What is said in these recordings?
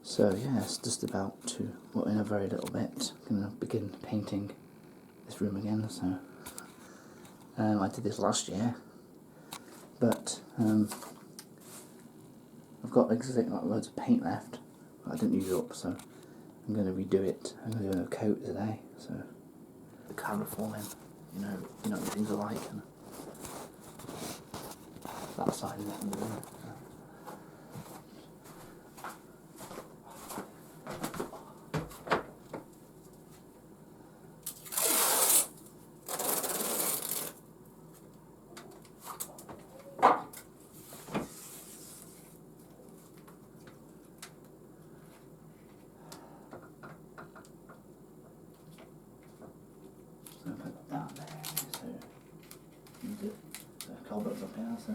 So yeah, it's just about to, well, in a very little bit, I'm going to begin painting this room again. So I did this last year, but I've got like loads of paint left. I didn't use it up, so I'm going to redo it. I'm going to do a coat today, so the camera forming, you know what things are like. And that side of it. So put that there, so use it. The cobwebs up here, so.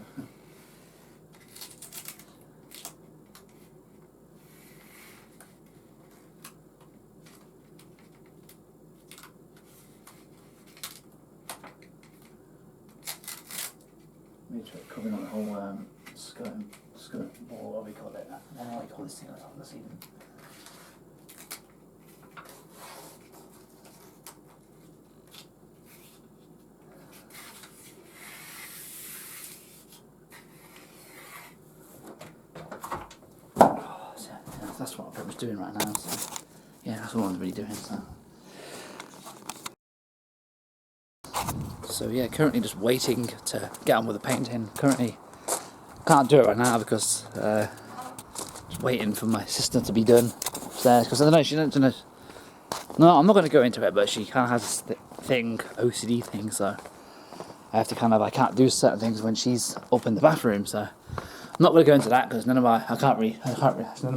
Make sure it's covering on the whole skirt wall, what we call it. I don't know what you call this thing on this evening. That's what I'm pretty much doing right now. So yeah, that's what I'm really doing. So yeah, currently just waiting to get on with the painting. Currently can't do it right now because just waiting for my sister to be done upstairs. Because I don't know, she doesn't know. No, I'm not going to go into it, but she kind of has this thing, OCD thing. So I have to I can't do certain things when she's up in the bathroom. So I'm not going to go into that because it's none of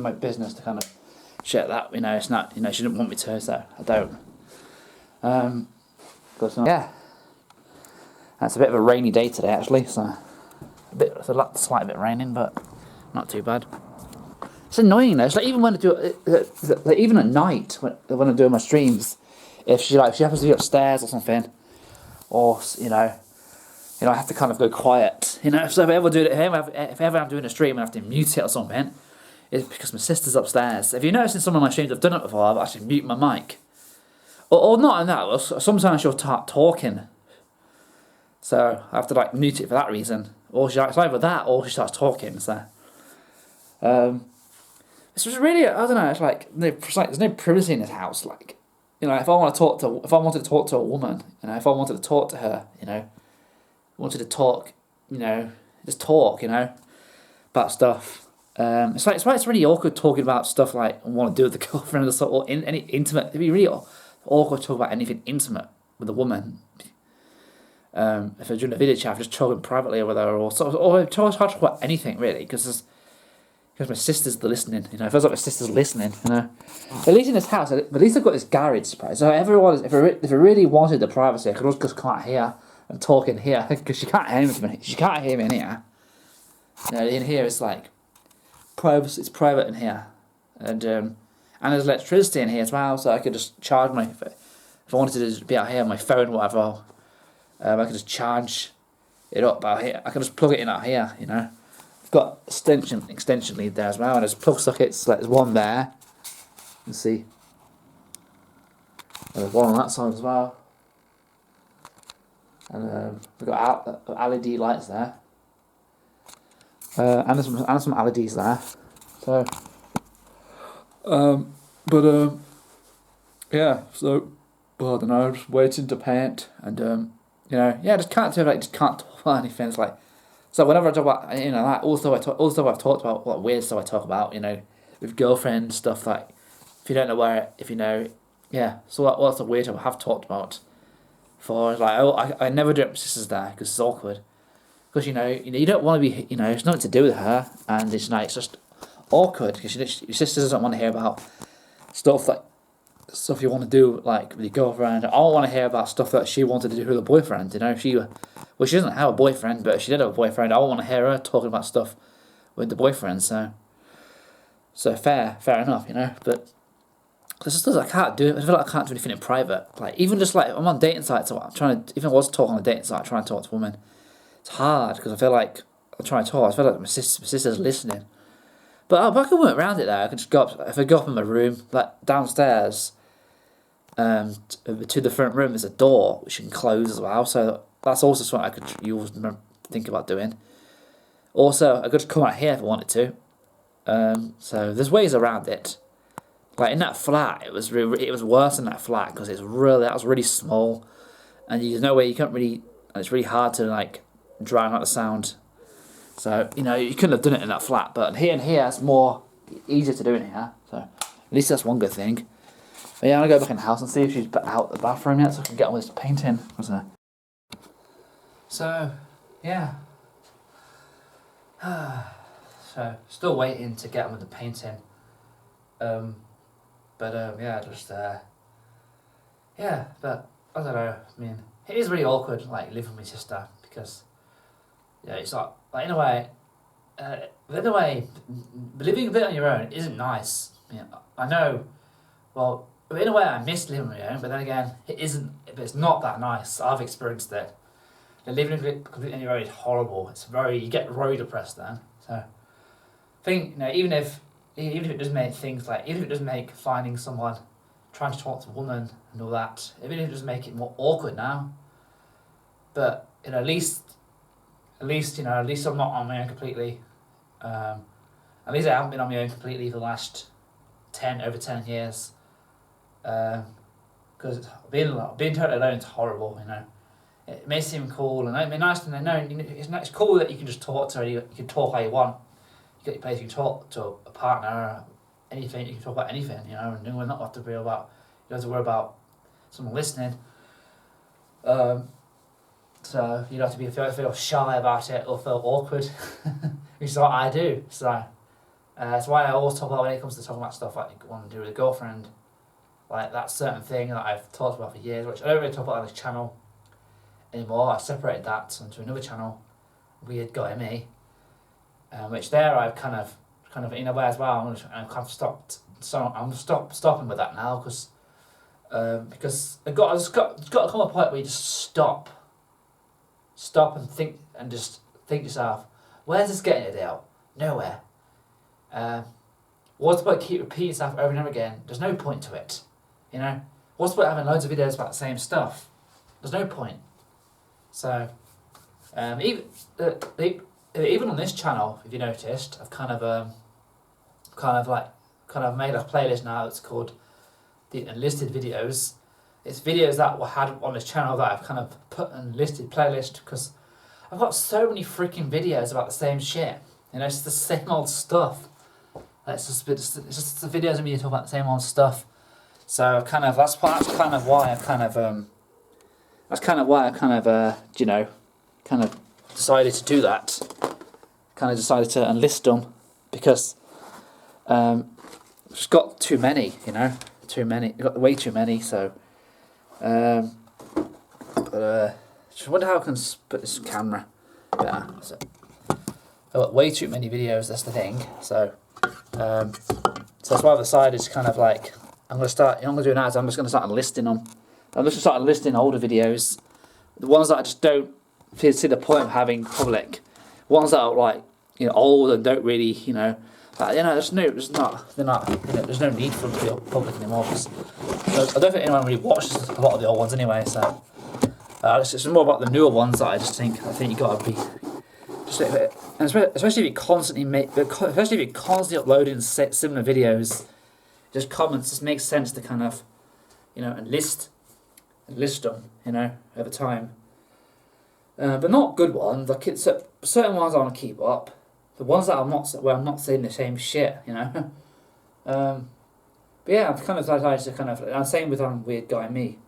my business to kind of share that. It's not. She didn't want me to, so I don't. Yeah. It's a bit of a rainy day today, actually. So it's a slight bit raining, but not too bad. It's annoying though. It's like even when I do it, like even at night when I'm doing my streams, if she happens to be upstairs or something, or I have to kind of go quiet. So if ever I'm doing a stream and I have to mute it or something, it's because my sister's upstairs. If you notice in some of my streams, I've done it before. I've actually mute my mic, or not in that. Sometimes she'll start talking. So I have to mute it for that reason, or it's either that or she starts talking. So it's just really, I don't know. It's like there's no privacy in this house. If I wanted to talk to a woman, if I wanted to talk to her, wanted to talk, just talk, about stuff. It's really awkward talking about stuff like I want to do with the girlfriend or any intimate. It'd be really awkward to talk about anything intimate with a woman. If I'm doing a video chat, I'm just talking privately with her, or it's hard to talk about anything really, because my sister's listening. It feels like my sister's listening. At least in this house, at least I've got this garage space. So if I really wanted the privacy, I could just come out here and talk in here, because she can't hear me. She can't hear me in here. In here it's like privacy. It's private in here, and there's electricity in here as well, so I could just charge if I wanted to just be out here on my phone, or whatever. I can just charge it up out here. I can just plug it in out here, I've got extension lead there as well, and there's plug sockets. There's one there. You can see. And there's one on that side as well. And we've got LED lights there. And there's some LEDs there. So, yeah. So, I don't know. Just waiting to paint and just can't talk about anything. It's like, so whenever I talk about, that, also I've talked about what weird stuff I talk about, with girlfriend stuff, like, so what's the weird stuff I have talked about for, I never do it with my sisters there, because it's awkward, because, you don't want to be, it's nothing to do with her, and it's just awkward, because your sister doesn't want to hear about stuff you want to do, with your girlfriend. I don't want to hear about stuff that she wanted to do with a boyfriend. She doesn't have a boyfriend, but if she did have a boyfriend, I don't want to hear her talking about stuff with the boyfriend. So fair enough, But there's just I can't do it. I feel like I can't do anything in private. Even just I'm on dating sites. So I'm trying to, even if I was talking on a dating site, trying to talk to a woman, it's hard because I feel like I'm trying to talk. I feel like my sister's listening. But I could work around it though. I could just go up, if I go up in my room, like downstairs, to the front room, there's a door which you can close as well. So that's also something you always think about doing. Also, I could just come out here if I wanted to. So there's ways around it. Like in that flat, it was worse in that flat because that was really small, and there's no way you can't really. And it's really hard to like drown out the sound. So you couldn't have done it in that flat, but here it's more easier to do it here. So at least that's one good thing. But yeah, I'm gonna go back in the house and see if she's out the bathroom yet, so I can get on with this painting. So yeah. So still waiting to get on with the painting. But I don't know. I mean, it is really awkward, like living with my sister, because it's like in a way, living a bit on your own isn't nice. I know. Well, in a way, I miss living on your own, but then again, it isn't. It's not that nice. I've experienced it. Living completely on your own is horrible. You get very depressed then. So, I think even if it does make things like, even if it does make finding someone, trying to talk to a woman and all that, even if it does make it more awkward now. But at least I'm not on my own completely. At least I haven't been on my own completely for the last over 10 years. Because being totally alone is horrible. It may seem cool, and it'd be nice to know. It's cool that you can just talk to her. You can talk how you want. You get your place. You can talk to a partner, or anything. You can talk about anything. And you not have to worry about. You don't have to worry about someone listening. So you don't have to feel shy about it or feel awkward, which is what I do. So that's why I always talk about when it comes to talking about stuff like you want to do with a girlfriend, like that certain thing that I've talked about for years, which I don't really talk about on this channel anymore. I separated that onto another channel, Weird Guy Me, which there I've kind of in a way as well. I'm kind of stopped. So I'm stopping with that now because it's got to come a point where you just stop and think and just think to yourself, where's this getting you, Dale? Nowhere. What's the point keep repeating yourself over and over again? There's no point to it. What's the point having loads of videos about the same stuff? There's no point. So, even on this channel, if you noticed, I've kind of made a playlist now that's called the Unlisted Videos. It's videos that were had on this channel that I've kind of put in a listed playlist because I've got so many freaking videos about the same shit. It's the same old stuff. It's just the videos of me talking about the same old stuff. So that's kind of why I decided to do that. Kind of decided to enlist them because just got too many. Too many. Got way too many. So. Just wonder how I can put this camera better. So, I've got way too many videos. That's the thing. So that's why I've decided to kind of like I'm gonna do now is I'm just gonna start enlisting them. I'm just gonna start enlisting older videos, the ones that I just don't see the point of having public, ones that are like old and don't really there's no need for them to be public anymore. Because I don't think anyone really watches a lot of the old ones anyway. So it's just more about the newer ones that I think you gotta be. Especially if you constantly uploading similar videos, just comments. Just makes sense to kind of, enlist them, over time. But not good ones. Like certain ones I want to keep up. The ones that I'm not saying the same shit, But yeah, I've kind of decided to I'm same with Weird Guy Me.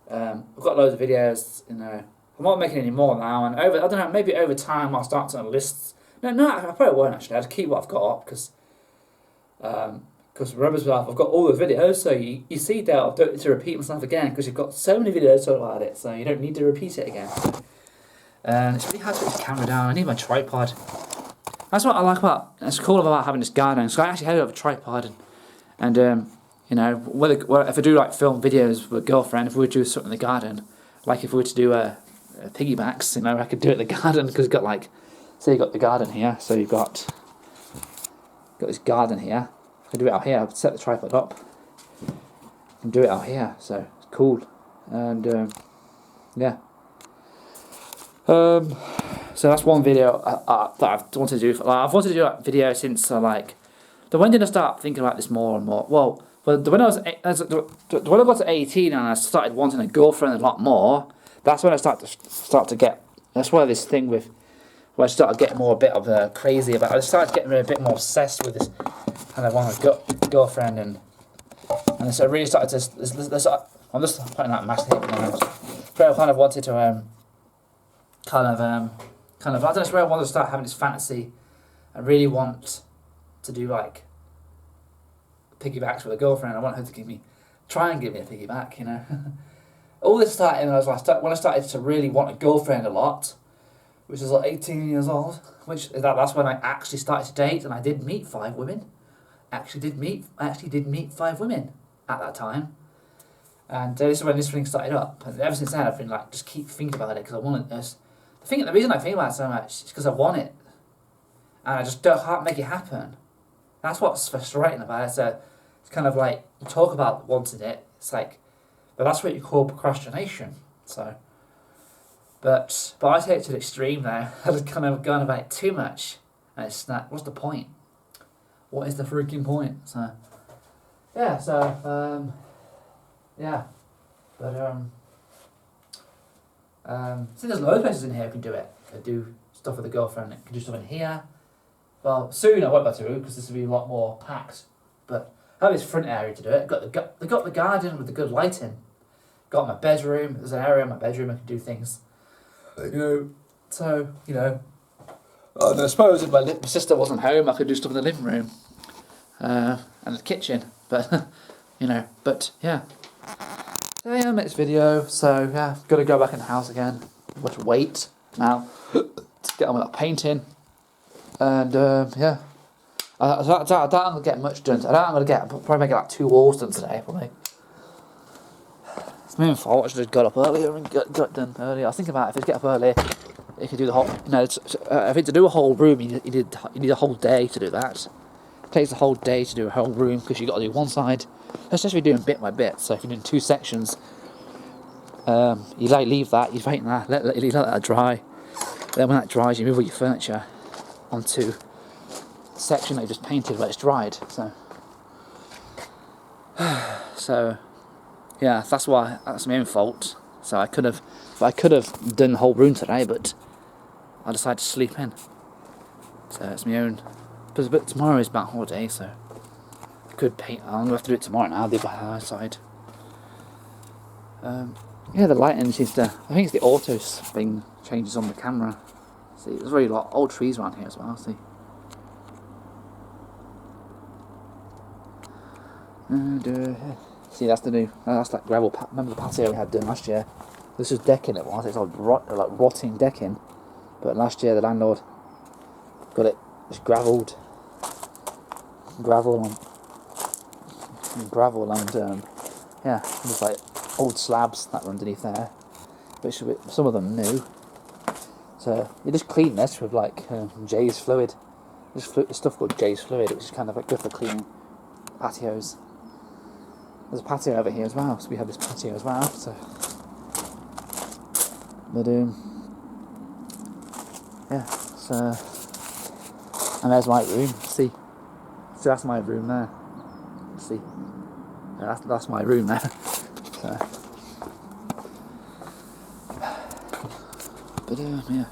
I've got loads of videos, I'm not making any more now, and I don't know, maybe over time I'll start to enlist. No, I probably won't actually. I'll keep what I've got up because remember as well, I've got all the videos, so you see that I don't need to repeat myself again because you've got so many videos talking about it, so you don't need to repeat it again. And it's really hard to put the camera down. I need my tripod. That's what I like about. It's cool about having this garden. So I actually had a tripod, and if I do like film videos with a girlfriend, if we would do something in the garden, like if we were to do piggybacks, I could do it in the garden because you've got say you got the garden here, so you've got Got this garden here. I can do it out here. I've set the tripod up. I can do it out here, so it's cool. And yeah. So that's one video that I've wanted to do. I've wanted to do that video since when did I start thinking about this more and more? Well, when I got to 18 and I started wanting a girlfriend a lot more, that's when I start to get. That's why this thing with where I started getting more a bit of crazy about. I started getting a bit more obsessed with this kind of want a girlfriend and so I really started to. I'm just putting that mask here now. I kind of wanted to kind of I don't know where I wanted to start having this fantasy. I really want to do like piggybacks with a girlfriend. I want her to try and give me a piggyback, you know. All this started when I started to really want a girlfriend a lot, which is like 18 years old. That's when I actually started to date, and I did meet 5 women. I actually did meet 5 women at that time, and this is when this thing started up. And ever since then, I've been like just keep thinking about it because I want it. The reason I think about it so much is because I want it, and I just can't make it happen. That's what's frustrating about it. So it's kind of like you talk about wanting it. It's like, but that's what you call procrastination. So, but I take it to the extreme now. I've kind of gone about it too much, and it's not. What's the point? What is the freaking point? So, yeah. So, yeah, but so there's loads of places in here who can do it. I do stuff with a girlfriend. I can do stuff in here. Well, soon I won't be able to because this will be a lot more packed. But I have this front area to do it. They got the garden with the good lighting. Got my bedroom. There's an area in my bedroom I can do things. You know, so you know. I suppose if my sister wasn't home, I could do stuff in the living room, and the kitchen. But you know, yeah. So yeah, next video. So yeah, got to go back in the house again. Much wait now to get on with that painting. And yeah, I don't gonna get much done. I'm probably make like 2 walls done today. Probably. It's my own fault. I should have got up earlier and got done earlier. I was thinking about if I get up early, you could do the whole. You know, I think to do a whole room, you need a whole day to do that. It takes a whole day to do a whole room because you got to do one side. Especially doing bit by bit. So if you're doing 2 sections, you leave that, you paint that, let that dry. Then when that dries, you move all your furniture onto the section that you just painted where it's dried. So yeah, that's my own fault. So I could have done the whole room today, but I decided to sleep in. So it's my own. But tomorrow is bank holiday, so I could paint. I'm gonna have to do it tomorrow now. The other side. Yeah, the lighting seems to. I think it's the auto thing changes on the camera. See, there's really a lot of old trees around here as well. See. See, that's the new. That's that gravel. Remember the patio we had done last year? This was decking. It was. It's all rotting decking. But last year the landlord got it just gravel and yeah, there's like old slabs that were underneath there, but some of them new. So you just clean this with like Jay's fluid. There's stuff called Jay's fluid, which is kind of like good for cleaning patios. There's a patio over here as well, so we have this patio as well. So, but yeah, so and there's my room. See, so that's my room there. See, yeah, that's my room there. So, but yeah.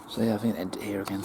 So yeah, I think I'll end it here again.